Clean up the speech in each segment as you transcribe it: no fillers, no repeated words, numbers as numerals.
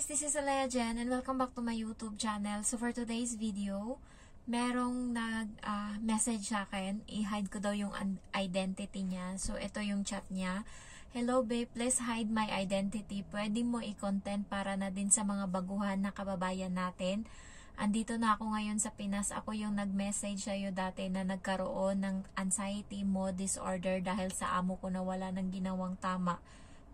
this is Alea Jen and welcome back to my YouTube channel. So for today's video, merong nag-message sa akin. I-hide ko daw yung identity niya. So ito yung chat niya. Hello babe, please hide my identity. Pwede mo i-content para na din sa mga baguhan na kababayan natin. Andito na ako ngayon sa Pinas. Ako yung nag-message sa'yo dati na nagkaroon ng anxiety mood disorder dahil sa amo ko na wala nang ginawang tama.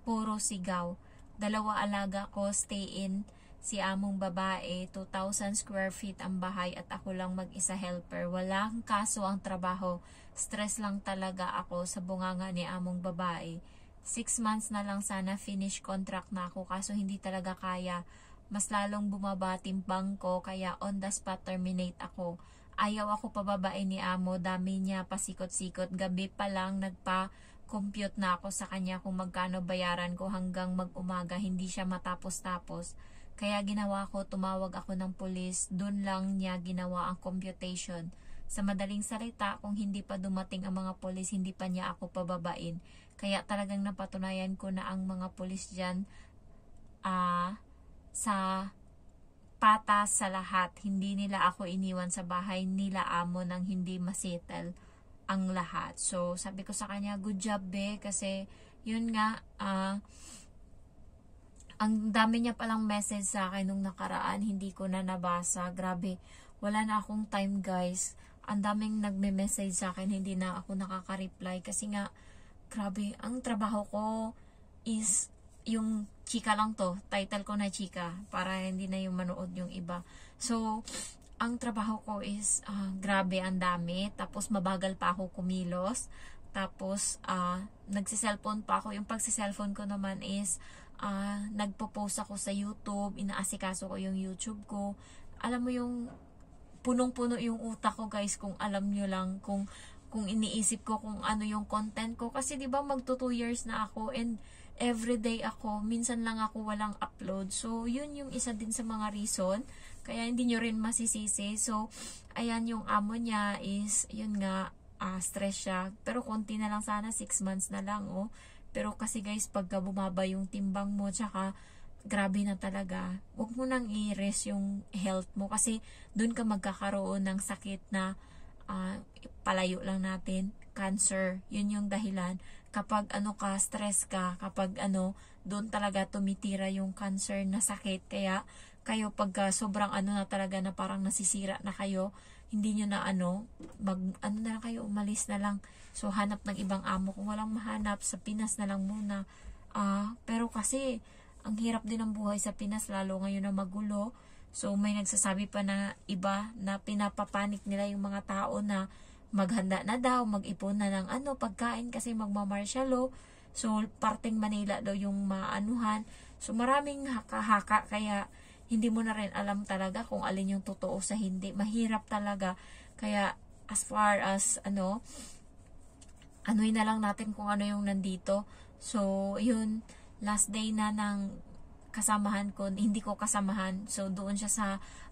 Puro sigaw. 2 alaga ko, stay in. Si among babae, 2,000 square feet ang bahay at ako lang mag-isa helper. Walang kaso ang trabaho. Stress lang talaga ako sa bunganga ni among babae. 6 months na lang sana finish contract na ako kaso hindi talaga kaya. Mas lalong bumaba timbang ko kaya on the spot terminate ako. Ayaw ako pababae ni amo, dami niya pasikot-sikot. Gabi pa lang nagpa-compute na ako sa kanya kung magkano bayaran ko hanggang mag-umaga, hindi siya matapos-tapos. Kaya ginawa ko, tumawag ako ng pulis, dun lang niya ginawa ang computation. Sa madaling salita, kung hindi pa dumating ang mga pulis, hindi pa niya ako pababain. Kaya talagang napatunayan ko na ang mga pulis dyan sa patas sa lahat. Hindi nila ako iniwan sa bahay nila amo nang hindi masettle ang lahat. So, sabi ko sa kanya, good job be, kasi yun nga, ang dami niya palang message sa akin nung nakaraan, hindi ko na nabasa. Grabe, wala na akong time guys. Ang daming nagme-message sa akin, hindi na ako nakaka-reply kasi nga, grabe, ang trabaho ko is yung chika lang to. Title ko na chika para hindi na yung manood yung iba. So, ang trabaho ko is grabe, ang dami. Tapos mabagal pa ako kumilos. Tapos nagsi-cellphone pa ako. Yung pagsi-cellphone ko naman is nagpo-post ako sa YouTube. Inaasikaso ko yung YouTube ko. Alam mo yung punong-puno yung utak ko guys, kung alam nyo lang kung iniisip ko kung ano yung content ko. Kasi di ba magto 2 years na ako and everyday ako, minsan lang ako walang upload. So, yun yung isa din sa mga reason. Kaya hindi nyo rin masisisi. So, ayan yung amo niya is, yun nga, stress siya. Pero konti na lang sana, 6 months na lang, oh. Pero kasi guys, pagka bumaba yung timbang mo, tsaka grabe na talaga, huwag mo nang i-rest yung health mo. Kasi dun ka magkakaroon ng sakit na palayo lang natin, cancer. Yun yung dahilan. Kapag stress ka, kapag doon talaga tumitira yung cancer na sakit. Kaya kayo pagka sobrang na talaga na parang nasisira na kayo, hindi nyo na na lang kayo, umalis na lang. So hanap ng ibang amo. Kung walang mahanap, sa Pinas na lang muna. Pero kasi ang hirap din ng buhay sa Pinas, lalo ngayon na magulo. So may nagsasabi pa na iba na pinapapanik nila yung mga tao na maghanda na daw, mag-ipon na ng pagkain kasi magmamartial law. So, parting Manila daw yung maanuhan. So, maraming haka-haka kaya hindi mo na rin alam talaga kung alin yung totoo sa hindi. Mahirap talaga. Kaya, as far as, anuin na lang natin kung ano yung nandito. So, yun, last day na ng kasamahan ko, hindi ko kasamahan. So, doon siya sa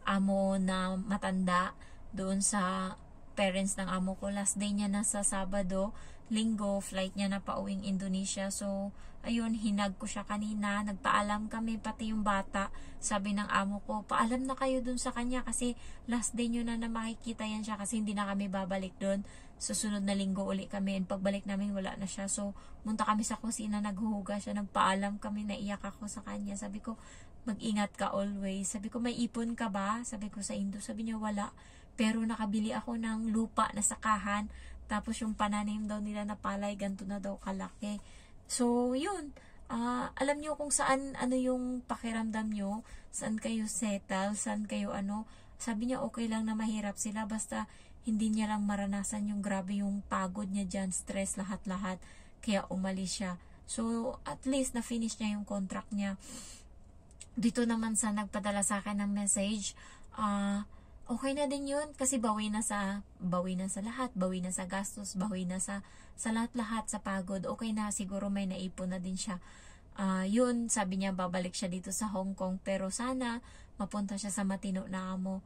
amo na matanda, doon sa parents ng amo ko. Last day niya na sa Sabado, Linggo, flight niya na pauwing Indonesia. So, ayun, hinag ko siya kanina. Nagpaalam kami, pati yung bata. Sabi ng amo ko, paalam na kayo dun sa kanya kasi last day nyo na makikita yan siya kasi hindi na kami babalik dun. Susunod na Linggo uli kami. And pagbalik namin, wala na siya. So, munta kami sa kusina, naghuhuga siya. Nagpaalam kami, naiyak ako sa kanya. Sabi ko, mag-ingat ka always. Sabi ko, may ipon ka ba? Sabi ko sa Indo. Sabi niya, wala. Pero nakabili ako ng lupa na sakahan. Tapos yung pananim daw nila na palay, ganito na daw kalaki. So, yun. Alam nyo kung saan, yung pakiramdam nyo. Saan kayo settle, saan kayo Sabi niya, okay lang na mahirap sila. Basta hindi niya lang maranasan yung grabe yung pagod niya dyan, stress, lahat-lahat. Kaya umalis siya. So, at least na-finish niya yung contract niya. Dito naman sa nagpadala sa akin ng message, okay na din yun kasi bawi na sa lahat, bawi na sa gastos, bawi na sa lahat-lahat, sa pagod. Okay na, siguro may naipon na din siya. Yun, sabi niya babalik siya dito sa Hong Kong pero sana mapunta siya sa matino na amo.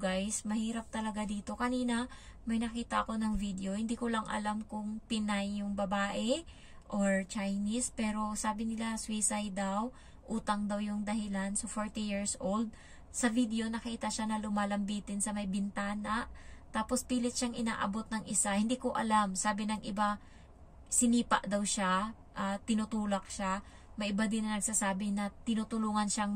Guys, mahirap talaga dito. Kanina may nakita ako ng video, hindi ko lang alam kung Pinay yung babae or Chinese, pero sabi nila suicide daw, utang daw yung dahilan. So 40 years old. Sa video nakita siya na lumalambitin sa may bintana. Tapos pilit siyang inaabot ng isa. Hindi ko alam. Sabi ng iba, sinipa daw siya, tinutulak siya. May iba din na nagsasabi na tinutulungan siyang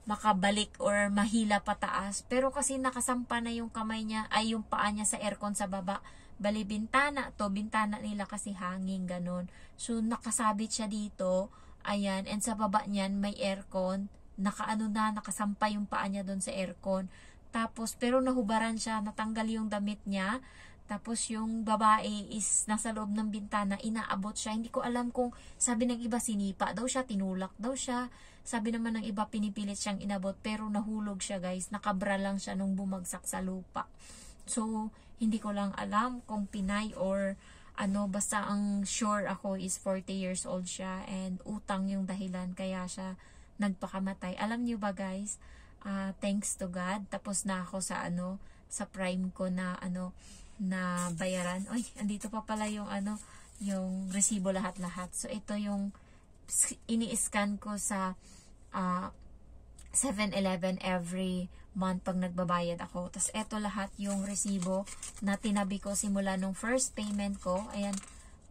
makabalik or mahila pataas. Pero kasi nakasampa na yung kamay niya, ay yung paa niya sa aircon sa baba. Bali bintana nila kasi hanging ganon. So nakasabit siya dito, ayan, and sa baba niyan may aircon. Nakasampa yung paa niya doon sa aircon. Tapos, pero nahubaran siya, natanggal yung damit niya. Tapos, yung babae is nasa loob ng bintana, inaabot siya. Hindi ko alam kung, sabi ng iba, sinipa daw siya, tinulak daw siya. Sabi naman ng iba, pinipilit siyang inabot, pero nahulog siya, guys. Nakabra lang siya nung bumagsak sa lupa. So, hindi ko lang alam kung Pinay or basta ang sure ako is 40 years old siya and utang yung dahilan, kaya siya nagpakamatay. Alam niyo ba, guys, thanks to God, tapos na ako sa Prime ko na na bayaran. Oy, andito pa pala yung yung resibo lahat-lahat. So ito yung ini-scan ko sa 7-Eleven every month pag nagbabayad ako. Tapos ito lahat yung resibo na tinabi ko simula nung first payment ko. Ayan,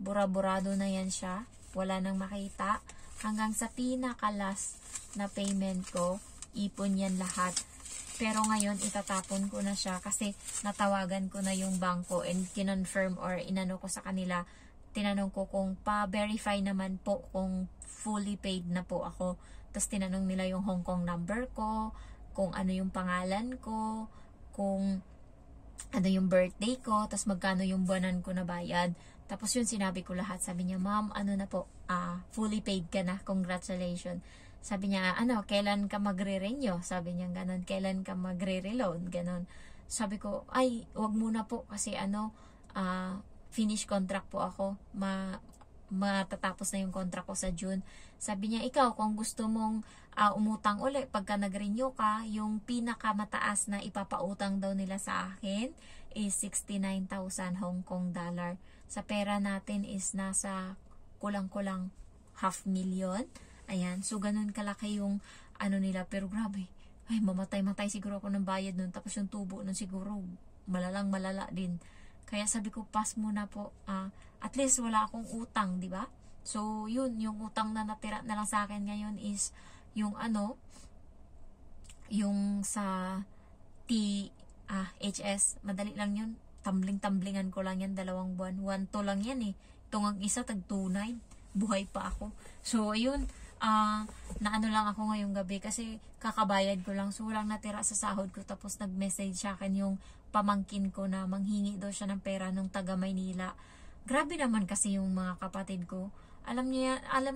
bura-burado na yan siya. Wala nang makita. Hanggang sa pinaka-last na payment ko, ipon yan lahat. Pero ngayon, itatapon ko na siya kasi natawagan ko na yung bangko and kinonfirm or inano ko sa kanila. Tinanong ko kung pa-verify naman po kung fully paid na po ako. Tapos tinanong nila yung Hong Kong number ko, kung ano yung pangalan ko, kung ano yung birthday ko, tapos magkano yung buwanan ko na bayad. Tapos yun, sinabi ko lahat. Sabi niya, ma'am, na po, fully paid ka na, congratulations. Sabi niya, kailan ka magre-renew? Sabi niya, ganon, kailan ka magre-reload? Ganon. Sabi ko, ay, wag muna po, kasi finish contract po ako. Matatapos na yung contract ko sa June. Sabi niya, ikaw, kung gusto mong umutang uli, pagka nag-renew ka, yung pinakamataas na ipapautang daw nila sa akin is 69,000 Hong Kong dollar. Sa pera natin is nasa kulang-kulang 500,000. Ayan, so ganun kalaki yung nila. Pero grabe, ay mamatay siguro ako ng bayad nun. Tapos yung tubo nun siguro malala din. Kaya sabi ko, pass muna po. At least wala akong utang, di ba? So yun, yung utang na natira na lang sa akin ngayon is yung yung sa HS, madali lang yun. Tumbling-tumblingan ko lang yan, 2 buwan. 1-2 lang yan eh. Itong ang isa, tag-2-9. Buhay pa ako. So, ayun, lang ako ngayong gabi kasi kakabayad ko lang. So, walang natira sa sahod ko. Tapos, nag-message sa akin yung pamangkin ko na manghingi daw siya ng pera nung taga Maynila. Grabe naman kasi yung mga kapatid ko. Alam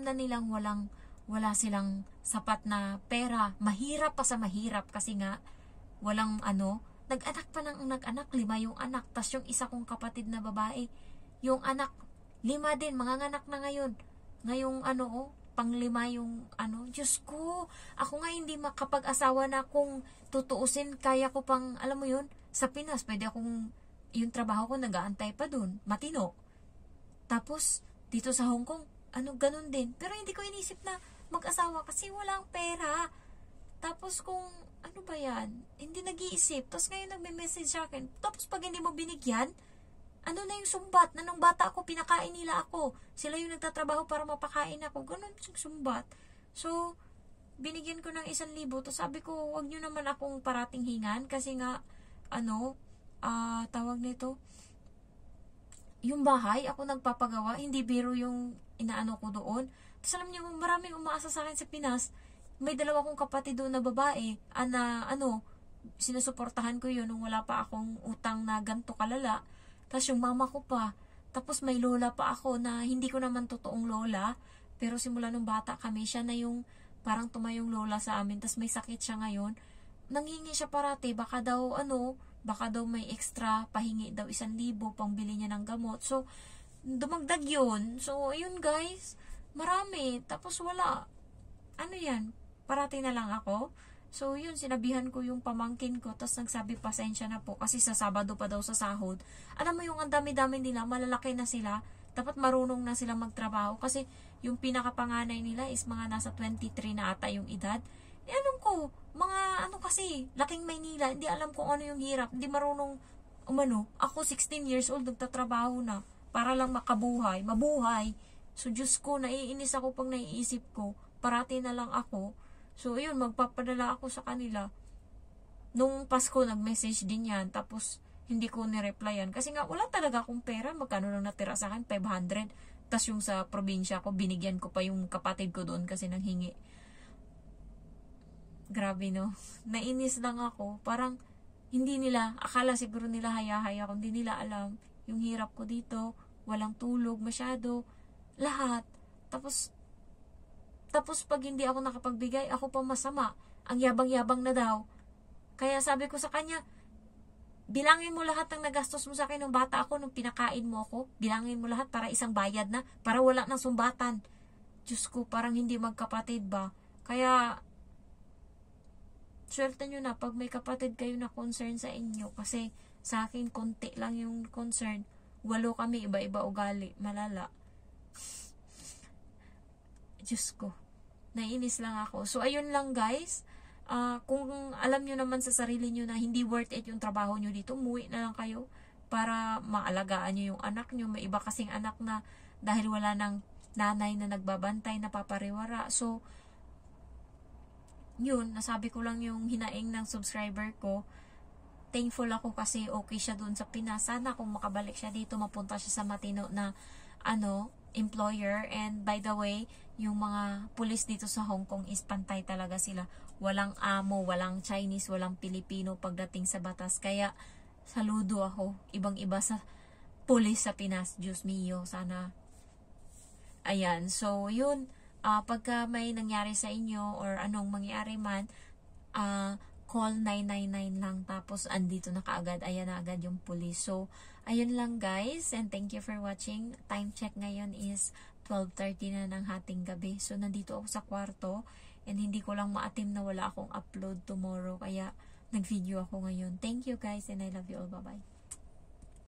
na nilang wala silang sapat na pera. Mahirap pa sa mahirap kasi nga, walang nag-anak pa ng nag-anak, 5 yung anak. Tas yung isa kong kapatid na babae, yung anak, 5 din, manganganak na ngayon. Ngayong pang-5 yung Diyos ko, ako nga hindi makapag-asawa na kung tutuusin, kaya ko pang, alam mo yun, sa Pinas, pwede akong, yung trabaho ko, nag-aantay pa dun, matino. Tapos, dito sa Hong Kong, ganun din. Pero hindi ko inisip na mag-asawa kasi walang pera. Tapos kung ano ba yan? Hindi nag-iisip. Tapos ngayon nagme-message sa akin. Tapos pag hindi mo binigyan, na yung sumbat? Na nung bata ako, pinakain nila ako. Sila yung nagtatrabaho para mapakain ako. Ganun yung sumbat. So, binigyan ko ng 1,000. Tapos sabi ko, wag nyo naman akong parating hingan. Kasi nga, tawag nito, yung bahay, ako nagpapagawa. Hindi biro yung inaano ko doon. Tapos alam niyo, maraming umaasa sa akin sa Pinas. May 2 kong kapatid doon na babae, sinusuportahan ko yun nung wala pa akong utang na ganto kalala. Tapos yung mama ko pa. Tapos may lola pa ako na hindi ko naman totoong lola. Pero simula nung bata kami, siya na yung parang tumayong lola sa amin. Tapos may sakit siya ngayon. Nanghingi siya parati, baka daw may extra, pahingi daw 1,000 pangbili niya ng gamot. So, dumagdag yun. So, ayun guys, marami. Tapos wala. Parati na lang ako. So, yun, sinabihan ko yung pamangkin ko. Tapos nagsabi, pasensya na po. Kasi sa Sabado pa daw sa sahod. Alam mo yung ang dami-dami nila, malalaki na sila. Dapat marunong na silang magtrabaho kasi yung pinakapanganay nila is mga nasa 23 na ata yung edad. Alam ko, mga ano kasi, laking Maynila, hindi alam kung ano yung hirap, hindi marunong umano. Ako 16 years old, nagtatrabaho na para lang makabuhay, mabuhay. So, Diyos ko, naiinis ako pag naiisip ko, parati na lang ako. So, yun, magpapadala ako sa kanila. Nung Pasko, nag-message din yan, tapos hindi ko ni-replyan. Kasi nga, wala talaga akong pera, magkano lang natira sa akin, 500. Tapos yung sa probinsya ko, binigyan ko pa yung kapatid ko doon kasi nanghingi. Grabe no, nainis lang ako, parang hindi nila, akala siguro nila haya-haya ko, hindi nila alam yung hirap ko dito, walang tulog masyado, lahat. Tapos pag hindi ako nakapagbigay, ako pa masama, ang yabang-yabang na daw. Kaya sabi ko sa kanya, bilangin mo lahat ng nagastos mo sa akin nung bata ako, nung pinakain mo ako, bilangin mo lahat para isang bayad na, para wala nang sumbatan. Diyos ko, parang hindi magkapatid ba? Kaya swerte nyo na pag may kapatid kayo na concern sa inyo. Kasi sa akin, konti lang yung concern. 8 kami, iba-iba ugali. Malala. Diyos ko. Nainis lang ako. So, ayun lang guys. Kung alam nyo naman sa sarili nyo na hindi worth it yung trabaho nyo dito, umuwi na lang kayo para maalagaan nyo yung anak nyo. May iba kasing anak na dahil wala ng nanay na nagbabantay, na papariwara. So, yun, nasabi ko lang yung hinaing ng subscriber ko. Thankful ako kasi okay siya dun sa Pinas. Sana kung makabalik siya dito, mapunta siya sa matino na employer. And by the way, yung mga pulis dito sa Hong Kong is pantay talaga sila. Walang amo, walang Chinese, walang Pilipino pagdating sa batas. Kaya saludo ako. Ibang-iba sa pulis sa Pinas. Diyos mio, sana. Ayan, so yun. Pagka may nangyari sa inyo or anong mangyari man, call 999 lang, tapos andito na kaagad, ayan na agad yung police. So, ayun lang guys, and thank you for watching. Time check ngayon is 12:30 na ng hating gabi. So, nandito ako sa kwarto, and hindi ko lang maatim na wala akong upload tomorrow, kaya nag-video ako ngayon. Thank you guys, and I love you all. Bye-bye.